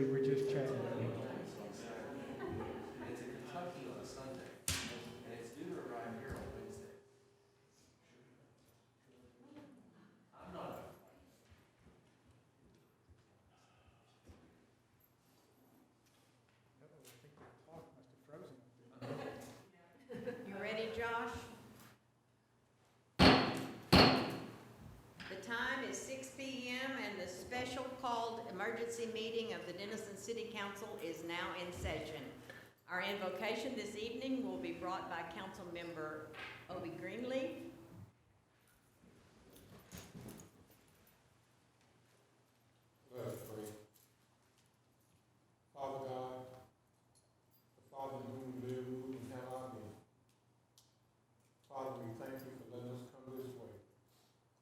we were just chatting. It's in Kentucky on Sunday, and it's due to arrive here on Wednesday. I'm not. I think the clock must have frozen up there. You ready, Josh? The time is 6 p.m. and the special called emergency meeting of the Denison City Council is now in session. Our invocation this evening will be brought by Council Member Obie Greenleaf. Let us pray. Father God, the Father in whom we live, move, and have our being. Father, we thank you for letting us come this way,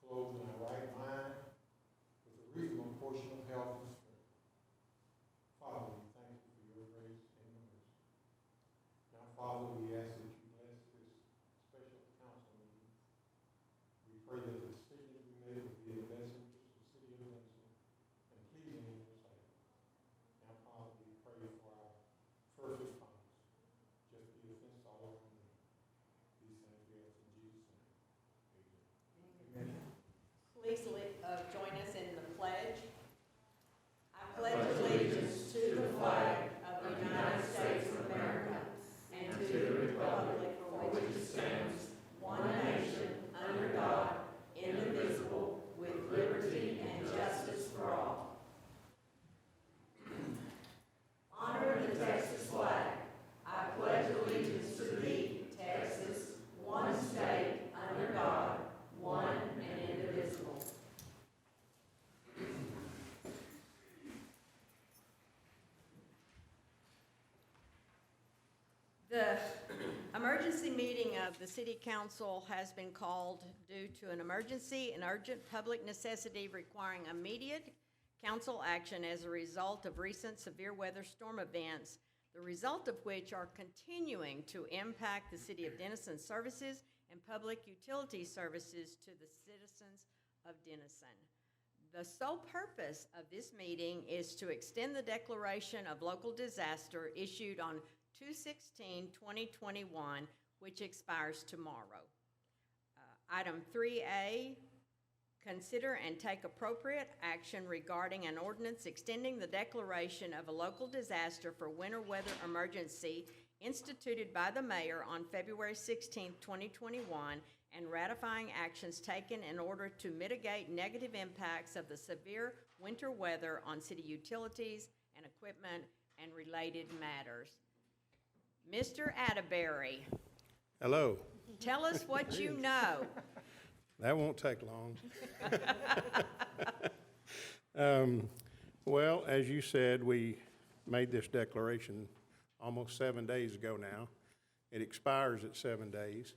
clothed in our right mind, with a reasonable portion of health and strength. Father, we thank you for your grace and your mercy. Now, Father, we ask that you bless this special council meeting. We pray that the decisions we make will be in the best interest of the city of Denison and pleasing in your sight. Now, Father, we pray for our first responders. Just be a fence all around them. These things we ask in Jesus' name. Amen. Please join us in the pledge. I pledge allegiance to the flag of the United States of America and to the republic for which it stands, one nation, under God, indivisible, with liberty and justice for all. Honor the Texas flag. I pledge allegiance to thee, Texas, one state, under God, one and indivisible. The emergency meeting of the City Council has been called due to an emergency and urgent public necessity requiring immediate council action as a result of recent severe weather storm events, the result of which are continuing to impact the City of Denison services and public utility services to the citizens of Denison. The sole purpose of this meeting is to extend the declaration of local disaster issued on 2/16/2021, which expires tomorrow. Item 3A, consider and take appropriate action regarding an ordinance extending the declaration of a local disaster for winter weather emergency instituted by the mayor on February 16, 2021, and ratifying actions taken in order to mitigate negative impacts of the severe winter weather on city utilities and equipment and related matters. Mr. Atterbury, Hello. tell us what you know. That won't take long. Well, as you said, we made this declaration almost 7 days ago now. It expires at 7 days.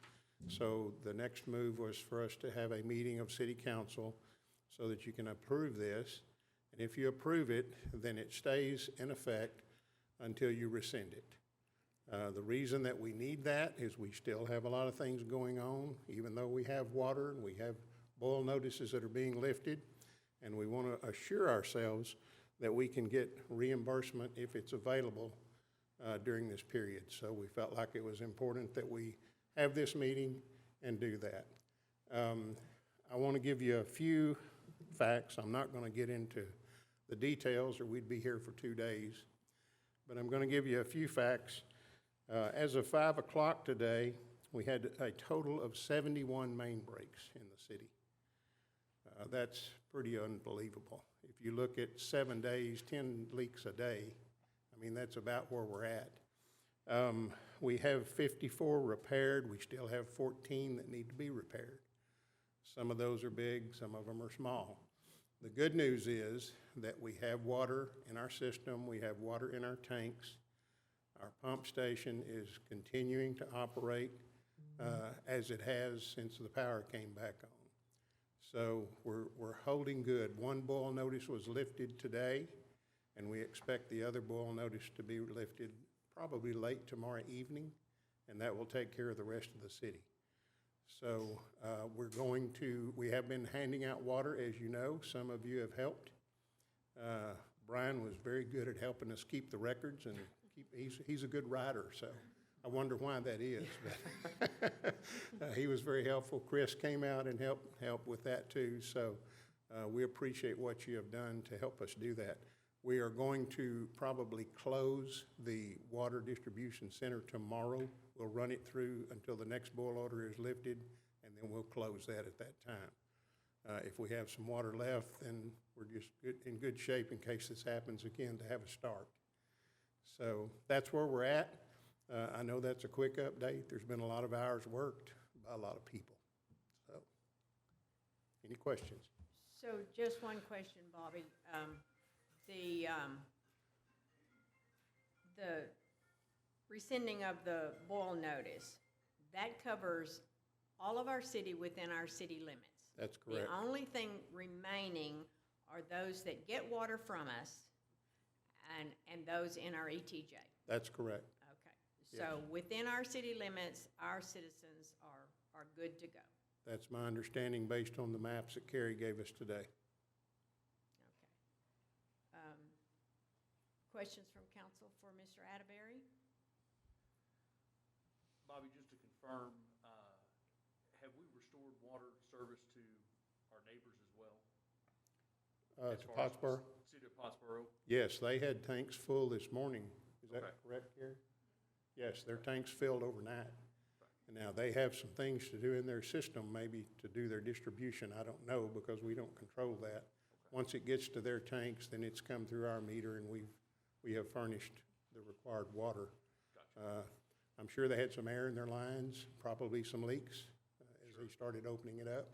So the next move was for us to have a meeting of city council so that you can approve this. And if you approve it, then it stays in effect until you rescind it. The reason that we need that is we still have a lot of things going on, even though we have water and we have boil notices that are being lifted, and we want to assure ourselves that we can get reimbursement if it's available during this period. So we felt like it was important that we have this meeting and do that. I want to give you a few facts. I'm not going to get into the details or we'd be here for 2 days, but I'm going to give you a few facts. As of 5 o'clock today, we had a total of 71 main breaks in the city. That's pretty unbelievable. If you look at 7 days, 10 leaks a day, I mean, that's about where we're at. We have 54 repaired. We still have 14 that need to be repaired. Some of those are big, some of them are small. The good news is that we have water in our system, we have water in our tanks. Our pump station is continuing to operate as it has since the power came back on. So we're holding good. One boil notice was lifted today, and we expect the other boil notice to be lifted probably late tomorrow evening, and that will take care of the rest of the city. So we have been handing out water, as you know. Some of you have helped. Brian was very good at helping us keep the records, and he's a good writer, so I wonder why that is. But he was very helpful. Chris came out and helped with that too, so we appreciate what you have done to help us do that. We are going to probably close the water distribution center tomorrow. We'll run it through until the next boil order is lifted, and then we'll close that at that time. If we have some water left, then we're just in good shape in case this happens again to have a start. So that's where we're at. I know that's a quick update. There's been a lot of hours worked by a lot of people. So, any questions? So just one question, Bobby. The rescinding of the boil notice, that covers all of our city within our city limits. That's correct. The only thing remaining are those that get water from us and those in our ETJ. That's correct. Okay. So within our city limits, our citizens are good to go. That's my understanding based on the maps that Carrie gave us today. Okay. Questions from council for Mr. Atterbury? Bobby, just to confirm, have we restored water service to our neighbors as well? As To far as Pottsboro? City of Pottsboro? Yes, they had tanks full this morning. Is that Okay. correct, Carrie? Yes, their tanks filled overnight. And now they have some things to do in their system, maybe to do their distribution. I don't know because we don't control that. Once it gets to their tanks, then it's come through our meter and we have furnished the required water. Gotcha. I'm sure they had some air in their lines, probably some leaks as they started opening it up.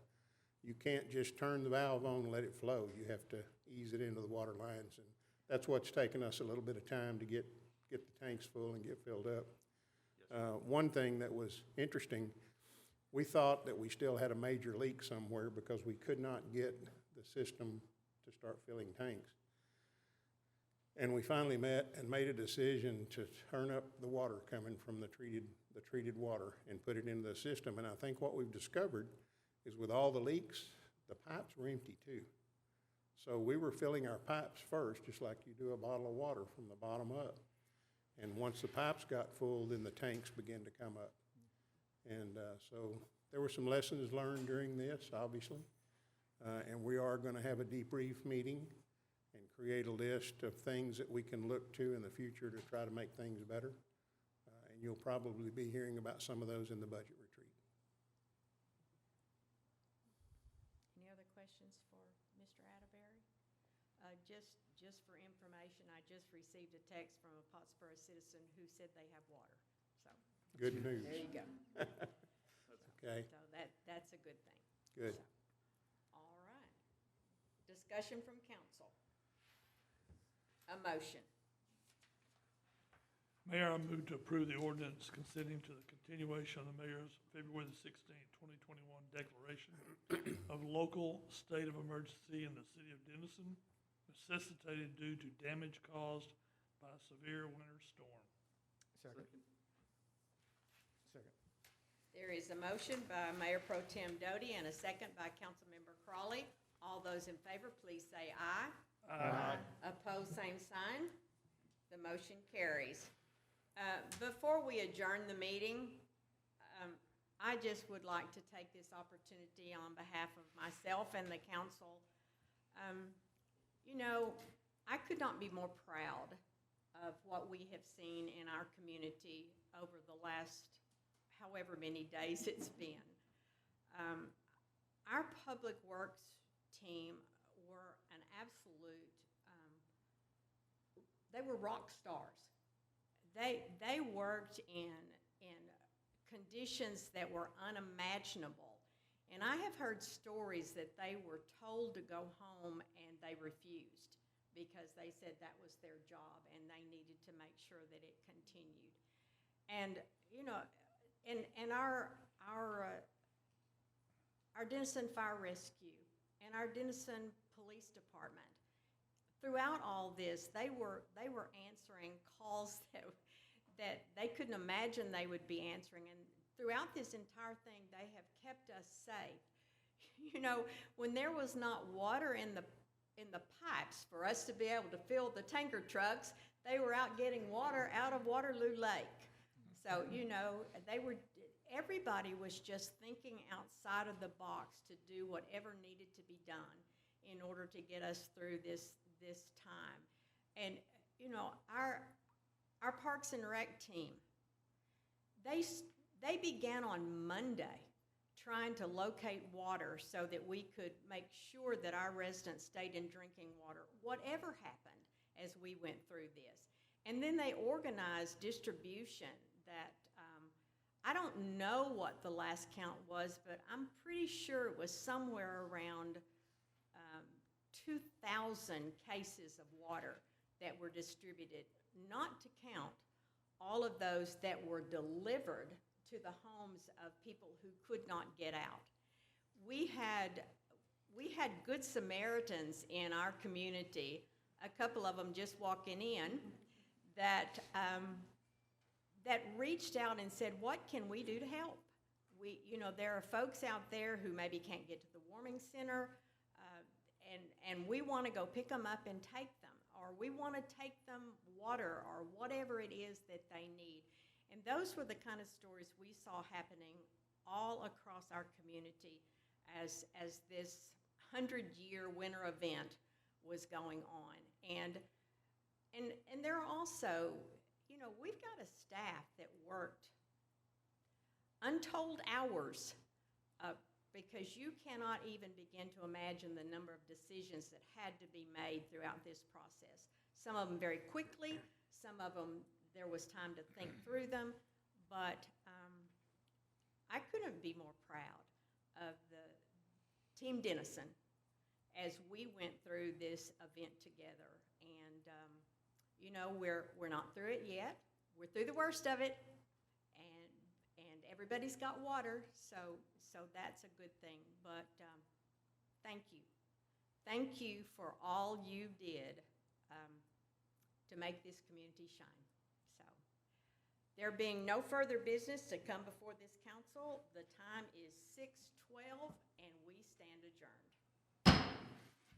You can't just turn the valve on and let it flow. You have to ease it into the water lines. And that's what's taken us a little bit of time to get the tanks full and get filled up. One thing that was interesting, we thought that we still had a major leak somewhere because we could not get the system to start filling tanks. And we finally met and made a decision to turn up the water coming from the treated water and put it into the system. And I think what we've discovered is with all the leaks, the pipes were empty too. So we were filling our pipes first, just like you do a bottle of water from the bottom up. And once the pipes got full, then the tanks began to come up. And so there were some lessons learned during this, obviously. And we are going to have a debrief meeting and create a list of things that we can look to in the future to try to make things better. And you'll probably be hearing about some of those in the budget retreat. Any other questions for Mr. Atterbury? Just for information, I just received a text from a Pottsboro citizen who said they have water. So Good news. there you go. Okay, So that's a good thing. good. So, all right. Discussion from council. A motion. Mayor, I move to approve the ordinance consenting to the continuation of the mayor's February the 16th, 2021 declaration of local state of emergency in the city of Denison, necessitated due to damage caused by a severe winter storm. Second. Second. There is a motion by Mayor Pro Tem Doty and a second by Councilmember Crawley. All those in favor, please say aye. Aye. Opposed, same sign. The motion carries. Before we adjourn the meeting, I just would like to take this opportunity on behalf of myself and the council. You know, I could not be more proud of what we have seen in our community over the last however many days it's been. Our public works team were an absolute, they were rock stars. They worked in conditions that were unimaginable. And I have heard stories that they were told to go home and they refused because they said that was their job and they needed to make sure that it continued. And, you know, and our Denison Fire Rescue and our Denison Police Department, throughout all this, they were answering calls that they couldn't imagine they would be answering. And throughout this entire thing, they have kept us safe. You know, when there was not water in the in the pipes for us to be able to fill the tanker trucks. They were out getting water out of Waterloo Lake. So, everybody was just thinking outside of the box to do whatever needed to be done in order to get us through this time. And, our Parks and Rec team, they began on Monday trying to locate water so that we could make sure that our residents stayed in drinking water, whatever happened as we went through this. And then they organized distribution that, I don't know what the last count was, but I'm pretty sure it was somewhere around 2,000 cases of water that were distributed, not to count all of those that were delivered to the homes of people who could not get out. We had Good Samaritans in our community, a couple of them just walking in, that reached out and said, what can we do to help? There are folks out there who maybe can't get to the warming center, and we want to go pick them up and take them, or we want to take them water, or whatever it is that they need. And those were the kind of stories we saw happening all across our community as this 100-year winter event was going on. And there are also, we've got a staff that worked untold hours because you cannot even begin to imagine the number of decisions that had to be made throughout this process. Some of them very quickly, some of them there was time to think through them, but I couldn't be more proud of the Team Denison as we went through this event together. And, we're not through it yet. We're through the worst of it, and everybody's got water, so that's a good thing. But thank you. Thank you for all you did to make this community shine. So, there being no further business to come before this council, the time is 6:12, and we stand adjourned.